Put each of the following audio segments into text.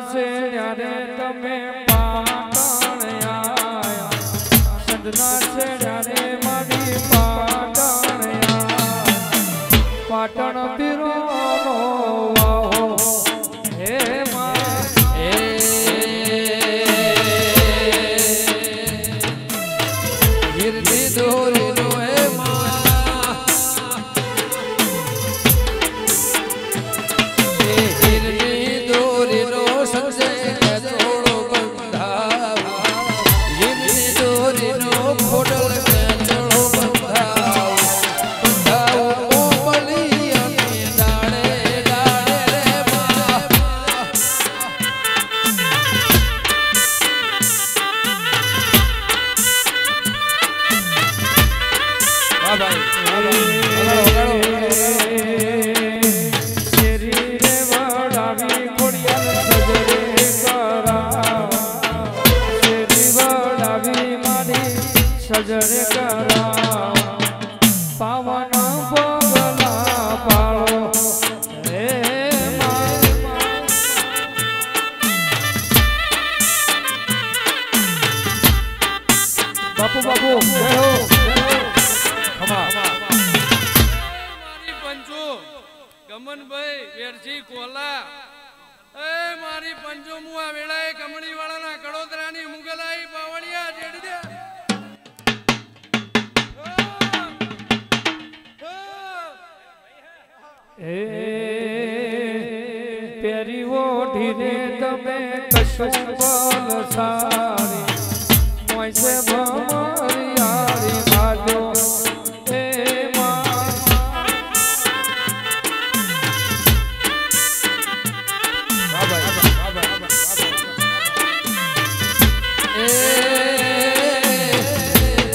સેડ્યા રે તમે પાટણ આયા સંતના સેડ્યા રે મારી પાટણ આયા પાટણ પીરોનો વાહો હે માં હે હિરની દોરીનો હે માં હિરની દોરીનો સંજય થોડો બંધાવ હિરની દોરીનો ખોડલ ચડો બંધાવ બંધાવ ઓમલી અને ડાળે ડાળે રે માં વાહ ભાઈ સજરે કરા પાવન પગલા પાળો હે બાપુ બાપુ જય હો ખમા મારી પંચો ગમનભાઈ વેરજી કોલા એ મારી પંચો મુઆ વેળાએ કમણી વાળાના કડોદરાની મુગલાઈ બાવળિયા જેડી દે પેરી ઓઢીને તમે કશું બોલ સારી મોઈસે ભમરી હારી ભાજો હે માં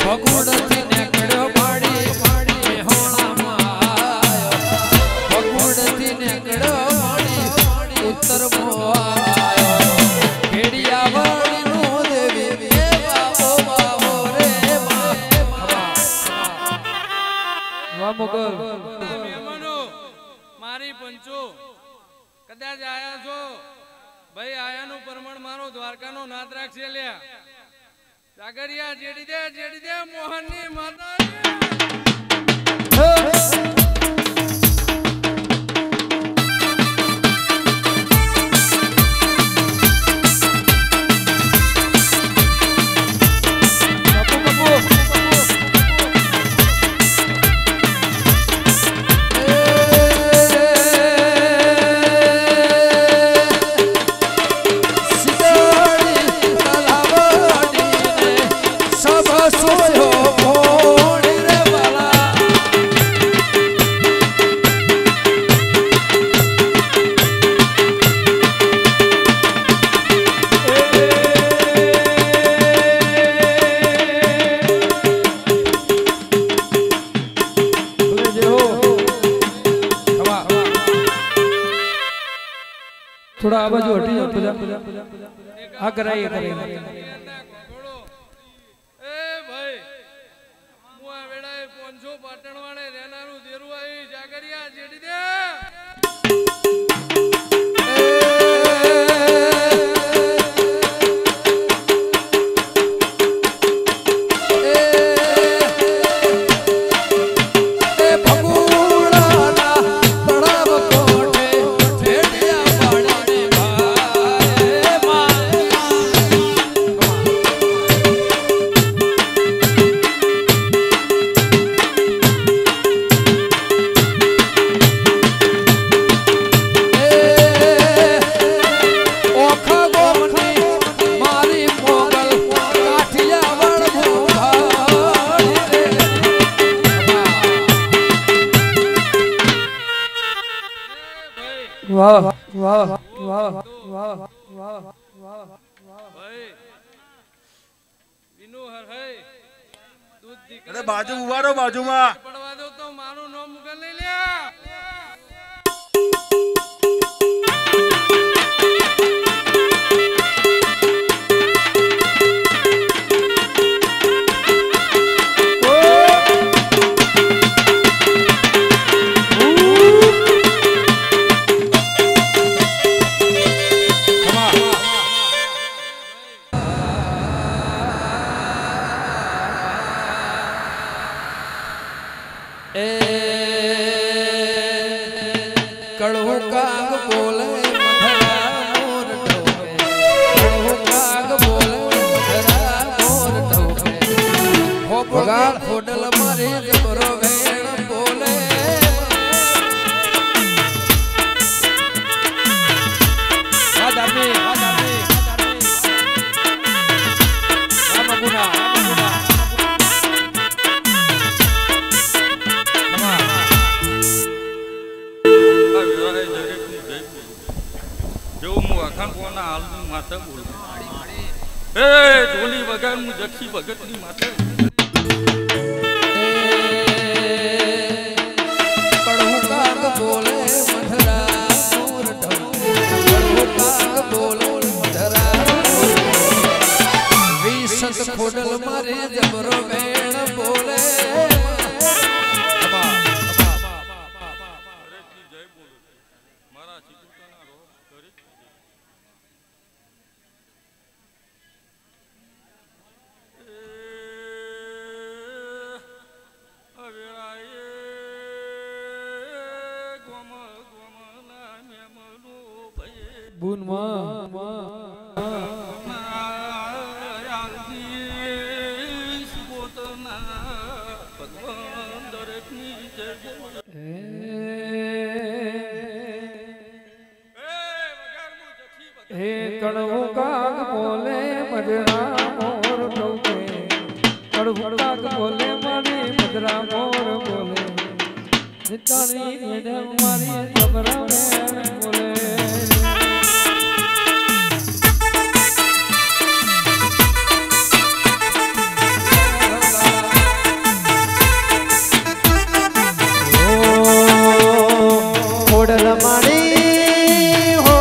ભગુડથી નીકળ્યો પાડી પાડી હોણામાં આવ્યો ભગુડથી નીકળ્યો પાડી ઉત્તર મોવાયો ખેડિયા વાળીનો દેવી એ બાબો બાબો રે વાહ મોગલ મહેમાનો મારી પંચો કદાચ આયા છો ભાઈ આયાનું પ્રમાણ મારો દ્વારકાનો નાથ રાખશે લ્યા સાગરિયા જેડી દે મોહનની માતા थोड़ा आवाज हटी जाओ पूजा हाँ कराइए कराइए એ ભાઈ મુઆ વેળાએ પોંજો પાટણવાળે રેનારું દેરું આવી જાગરિયા જેડી દે वाह वाह वाह वाह वाह वाह ભાઈ વિનુ હર હે દૂધ દીકરા અરે બાજુ ઉભા રહો બાજુમાં પડવા દો તો મારું નામ મુગલ લઈ લ્યા Come on. ખોડાળ ખોડલ મારે જબરો વેણ બોલે ઢોલી વગર હું જક્ષી ભગત ની માથે કડવું કાગ બોલે મધરા મોર કડવું કાગ બોલે મધરા વિસત ખોડલ મારે જબરો વેણ બોલે હે કડવું કાગ બોલે મજરા મોર ટોકે કડવું કાગ બોલે મારી મજરા મોર બોલે નિતાણી મેડમ મારી જબરા વેણ બોલે ખોડલ માડી હો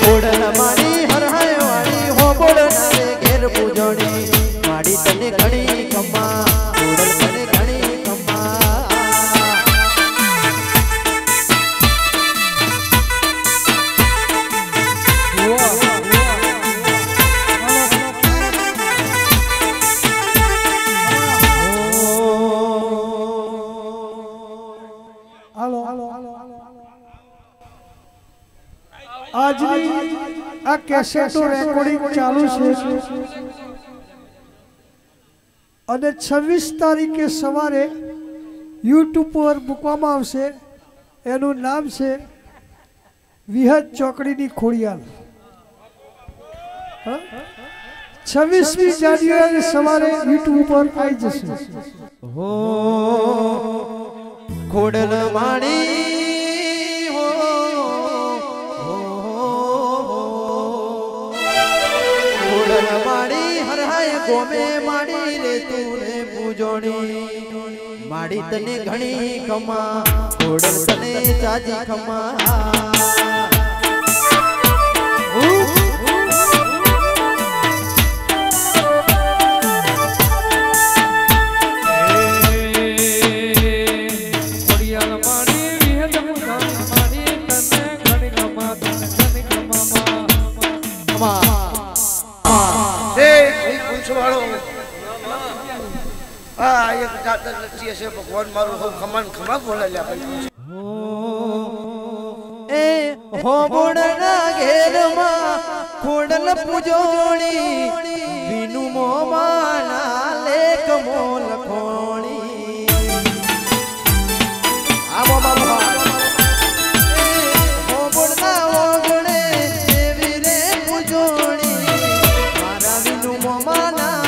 ખોડલ માડી હરહાય વાળી હો બોલનારે ઘેર પૂજણી માડી તને ઘણી ખમા ખોડલ તને ઘણી ખમા આજની આ કેસેટો રેકોર્ડિંગ ચાલુ છે અને 26 તારીખે સવારે YouTube પર મૂકવામાં આવશે. એનું નામ છે વિહત ચોકડીની ખોડિયાલ. 26મી જાન્યુઆરી સવારે YouTube પર આવી જશે. હો ખોડલ માડી ગોમે માડી રે તું રે પૂજોણી માડી તને ઘણી ખમા ખોડલ તને ચાજી ખમા ભગવાન મારું હું ખમન ખમા બોલાવ્યા એ હો બોડના ઘેરમાં ખોડલ પૂજોણી વિનુ મોમાના લેખ મોલ ખોણી આ મોમા હો બોડના ઓગણે દેવી રે પૂજોણી મારા વિનુ મોમાના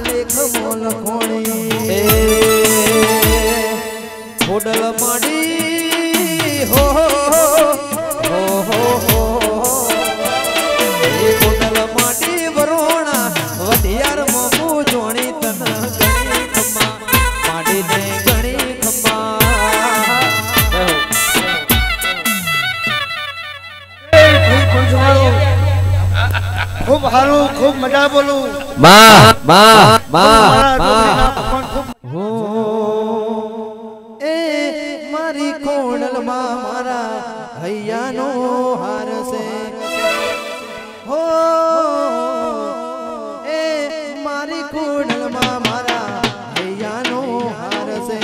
લેખ મોલ ખોણી ખોડલ માડી હો ખોડલ માડી વરોણા વધિયાર મમુ જોણી તન ઘણી ખમા માડી ને ઘણી ખમા ખૂબ સારું ખૂબ મજા બોલું મારી ખોડલ માં મારા હૈયાનો હાર છે હો એ મારી ખોડલ માં મારા હૈયાનો હાર છે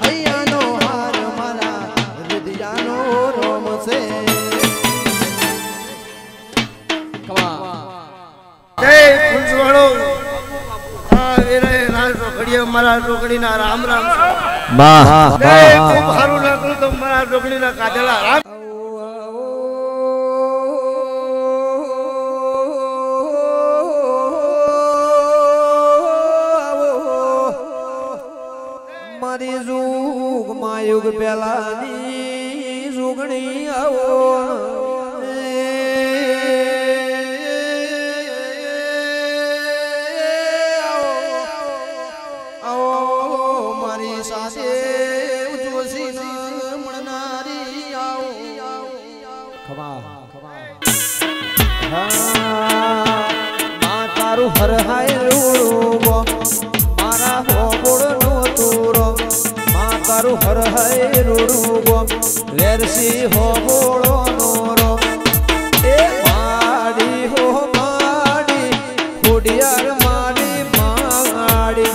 હૈયાનો હાર મારા હૃદયાનો રોમ છે જય ફૂલવાળો મારા રોકડીના રામ રામ વાહ ખૂબ સારું લાગ્યું તો મારા રોકડીના કાઢેલા રામ મારી જુગ માયુગ પેલાની જુગણી આવો મારી સાસે ઉજવસી મળનારી આવો ખમા હા તારું હર હાય રૂડો મારા હોબોળ નો તુરો તારું હર હાય રૂડો વેરસી હોબોળો નોરો એ માડી હો માડી ખોડિયાર માડી માડી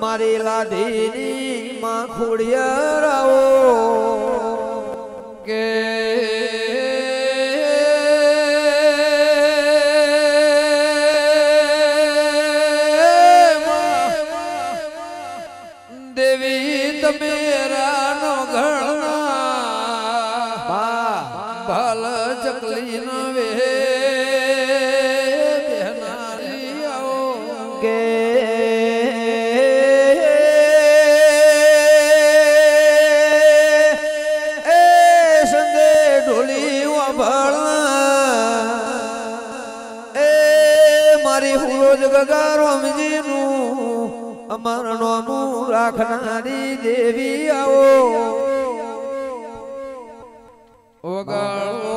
મારી લાડીની માં ખોડિયાર આવો કે દેવી તમે રાનો ઘણા ભલ ચકલી ન વે બેનારી આવો કે અમારા નોનું રાખનારી દેવી આવો વગાડો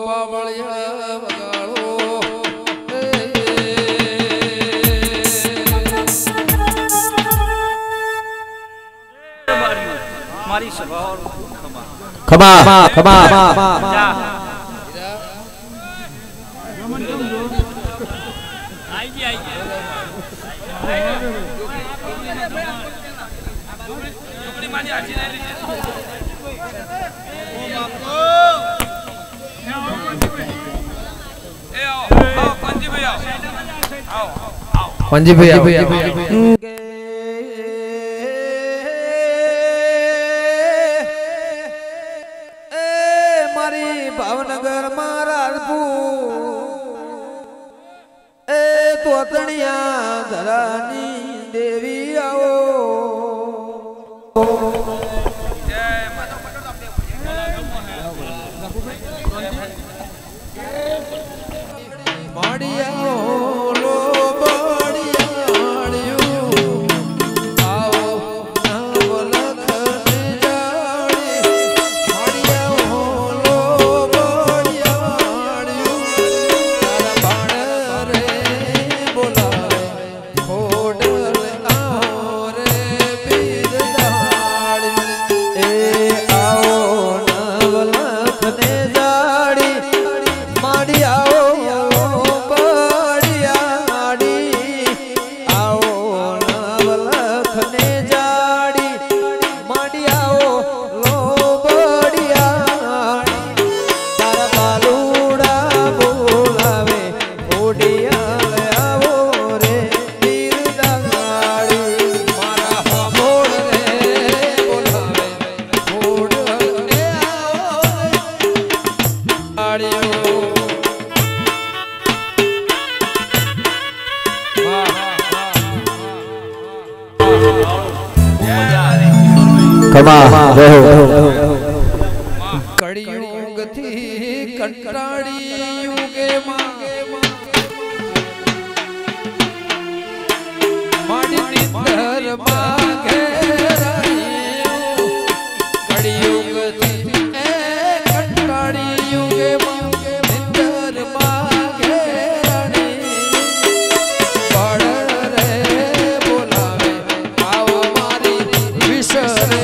પાવળિયા વગાડો મારી સભા ખમા ખમા पंजी भैया मारी भावनगर महाराजपुर ए तोतणिया धरानी देवी आओ माड़िया કળિયુગ થી કંટાળી યુગે માડી નિંદર માગે કળિયુગ થી કંટાળી યુગે નિંદર માગે પડ રે બોલાવે આવો મારી વિસરે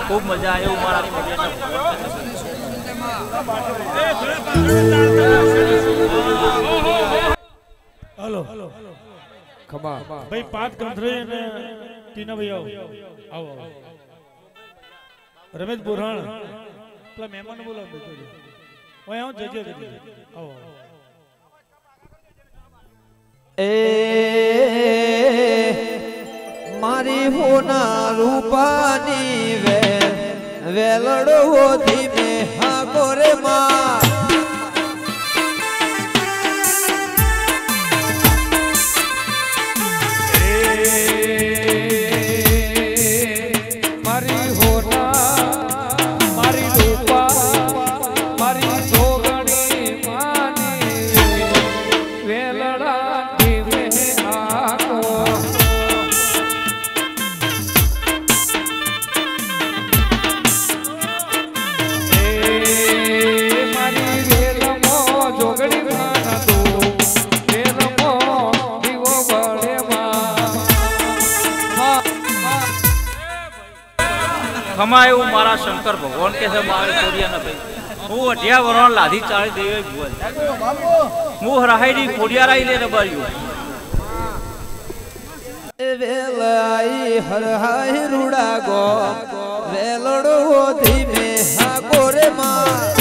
खूब मजा आयो मारा हेलो खमा भाई पाठ कंधरे ने टीना भाई आओ आओ रमेश बुरहान पेला मेहमान बोला बेटो ओए आओ जजे आओ ए मारी होना रूपानी वेलड़ो धीमे हाँ गोरे माँ मारी होना मारी रूपा मारी जोगणी मानी वेलड़ा धीमे आको खमाए मारा शंकर भगवान के से मारे कोरिया न भाई वो अटिया वरण लाधी चाली देवे भुवन मुह रहाईडी कोरिया राई ले रबारियो वेलाई हर हाय रुड़ा गो वेलड़ो धीमे हा गोरे माँ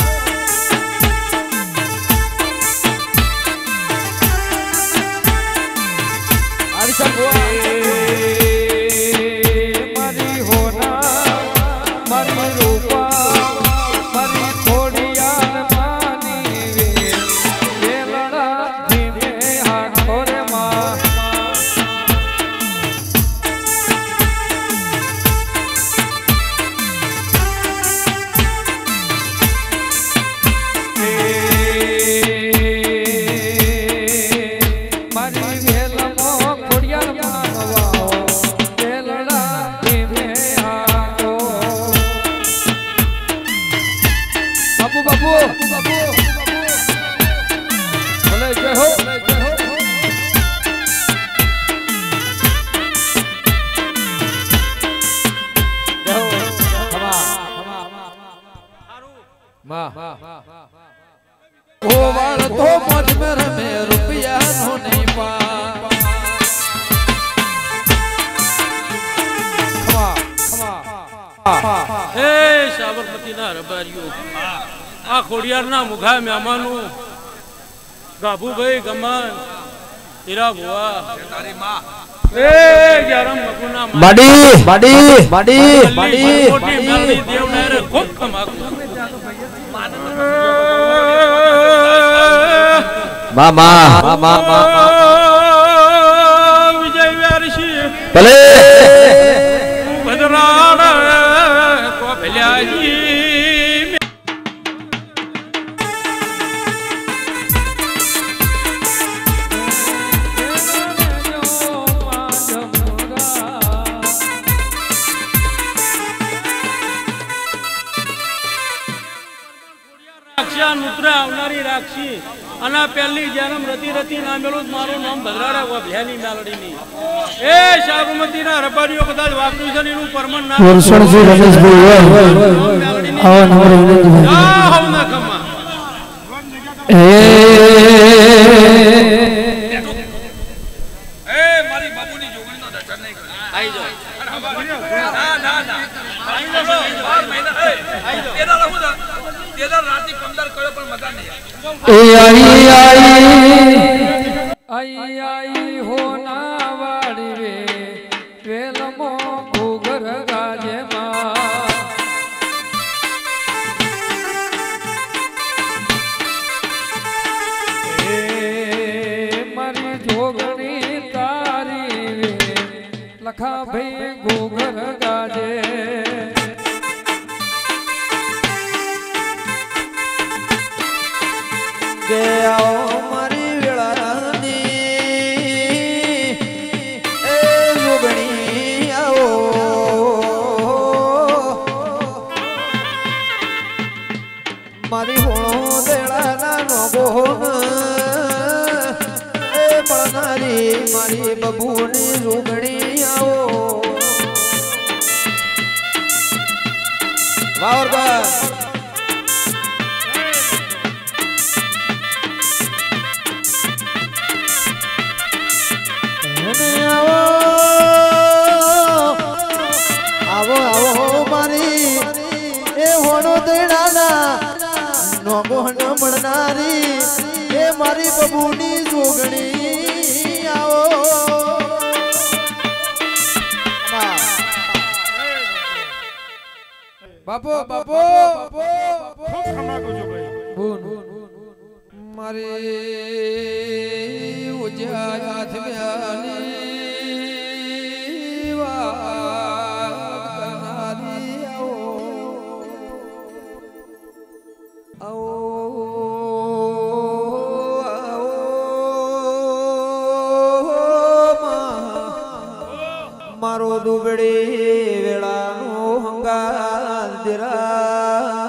तो मज में रमे रुपया नो नहीं पा ए साबरमती ना रबारियो आ खोडियार ना मुखा मेहमानू गाबू भाई गमन तेरा बुआ तारी मां ए ग्यारम मकुना बड़ी बड़ी बड़ी बड़ी मोटी मेलनी देव ने रे खूब कमाक मामा मामा मामा विजय वारिशी भले भद्रान को भल्याजी વર્ષા નુત્રે આવનારી રાખશી અને પહેલી જન્મ રતી રતી ના મેળું મારું નામ ભદ્રાડા વભ્યાની મેલડીની એ સાબરમતીના રબારીઓ કદાચ વાપર્યું છે એનું પરમન નામ વર્ષણજી રમેશભાઈ આવા નંબર વિનંતી આવ ના કમા એ મારી બાબુની જોગણીનો દર્શન નહીં કરે આઈ જો ના આઈ જો 12 મહિના આઈ જો તેરા રહું ના તેરા રાતી 15 કર્યો પણ મજા નહીં આઈ હો ના વાડી વે વેલમો ઘુઘર ગાજે માં એ મારી જોગણી તારી વે લખા ભાઈ ઘુઘર ગાજે કે આવો મારી વેળાની એ જોગણી આવો મારી હોળો દેડાના નોગો એ પડનારી મારી બબુની જોગણી આવો વાવર બસ આવો આવો મારી એ હોણો દેડાના નોગો નમણનારી એ મારી બબુની જોગણી આવો બાપો બાપો ખૂબ ખમા કરજો ભાઈ મારે ઉજ્યા હાથ મ્યાની વાત કરનારી આવો મારો દુબળી વેળાનો હંગાલ દિરા